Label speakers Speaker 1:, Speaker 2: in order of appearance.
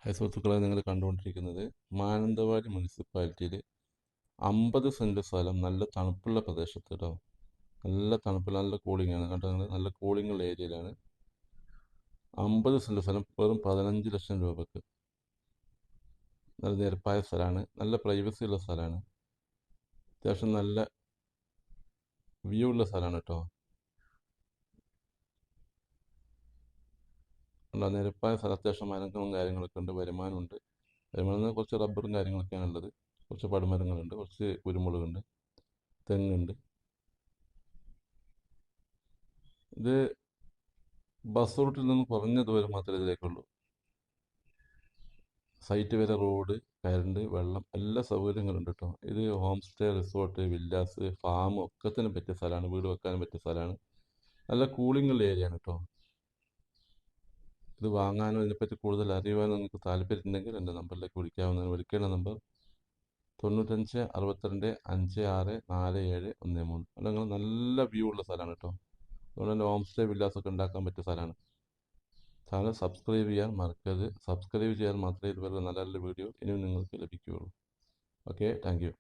Speaker 1: High സുഹൃത്തുക്കളെ, നിങ്ങൾ കണ്ടുകൊണ്ടിരിക്കുന്നത് മാനന്തവാടി മുനിസിപ്പാലിറ്റിയിൽ 50 സെൻറ്റ് സ്ഥലം നല്ല തണുപ്പുള്ള പ്രദേശത്ത് കേട്ടോ. നല്ല തണുപ്പുള്ള നല്ല കൂളിംഗ് ആണ് കേട്ടോ. നല്ല കൂളിംഗ് ഉള്ള ഏരിയയിലാണ് 50 സെൻറ്റ് സ്ഥലം വെറും 15 ലക്ഷം രൂപക്ക്. നല്ല നിരപ്പായ സ്ഥലമാണ്, നല്ല പ്രൈവസി ഉള്ള സ്ഥലമാണ്, അത്യാവശ്യം നല്ല വ്യൂ ഉള്ള സ്ഥലമാണ് കേട്ടോ. നല്ല നിരപ്പായ സ്ഥലം, അത്യാവശ്യം മരങ്ങളും കാര്യങ്ങളൊക്കെ ഉണ്ട്, വരുമാനമുണ്ട്. വരുമാനം കുറച്ച് റബ്ബറും കാര്യങ്ങളൊക്കെയാണ് ഉള്ളത്, കുറച്ച് പടുമരങ്ങളുണ്ട്, കുറച്ച് കുരുമുളകുണ്ട്, തെങ്ങുണ്ട്. ഇത് ബസ് റൂട്ടിൽ നിന്ന് കുറഞ്ഞ ദൂരം മാത്രമേ ഇതിലേക്കുള്ളൂ. സൈറ്റ് വരെ റോഡ്, കറണ്ട്, വെള്ളം, എല്ലാ സൗകര്യങ്ങളുണ്ട് കേട്ടോ. ഇത് home stay, resort, villas, farm ഒക്കത്തിനും പറ്റിയ സ്ഥലമാണ്, വീട് വെക്കാനും പറ്റിയ സ്ഥലമാണ്. നല്ല കൂളിംഗ് ഉള്ള ഏരിയ ആണ് കേട്ടോ. ഇത് വാങ്ങാനോ ഇതിനെപ്പറ്റി കൂടുതൽ അറിയുവാനോ നിങ്ങൾക്ക് താല്പര്യമുണ്ടെങ്കിൽ എൻ്റെ നമ്പറിലേക്ക് വിളിക്കാവുന്നതാണ്. വിളിക്കേണ്ട നമ്പർ 95 62 56 47 13. അല്ലെങ്കിൽ നല്ല വ്യൂ ഉള്ള സ്ഥലമാണ് കേട്ടോ. അതുകൊണ്ട് തന്നെ ഹോം സ്റ്റേ, വില്ലാസ് ഒക്കെ ഉണ്ടാക്കാൻ പറ്റിയ സ്ഥലമാണ്. ചാനൽ സബ്സ്ക്രൈബ് ചെയ്യാൻ മറക്കരുത്. സബ്സ്ക്രൈബ് ചെയ്യാൻ മാത്രമേ ഇതുപോലെ നല്ല നല്ല വീഡിയോ ഇനിയും നിങ്ങൾക്ക് ലഭിക്കുകയുള്ളൂ. Okay, thank you.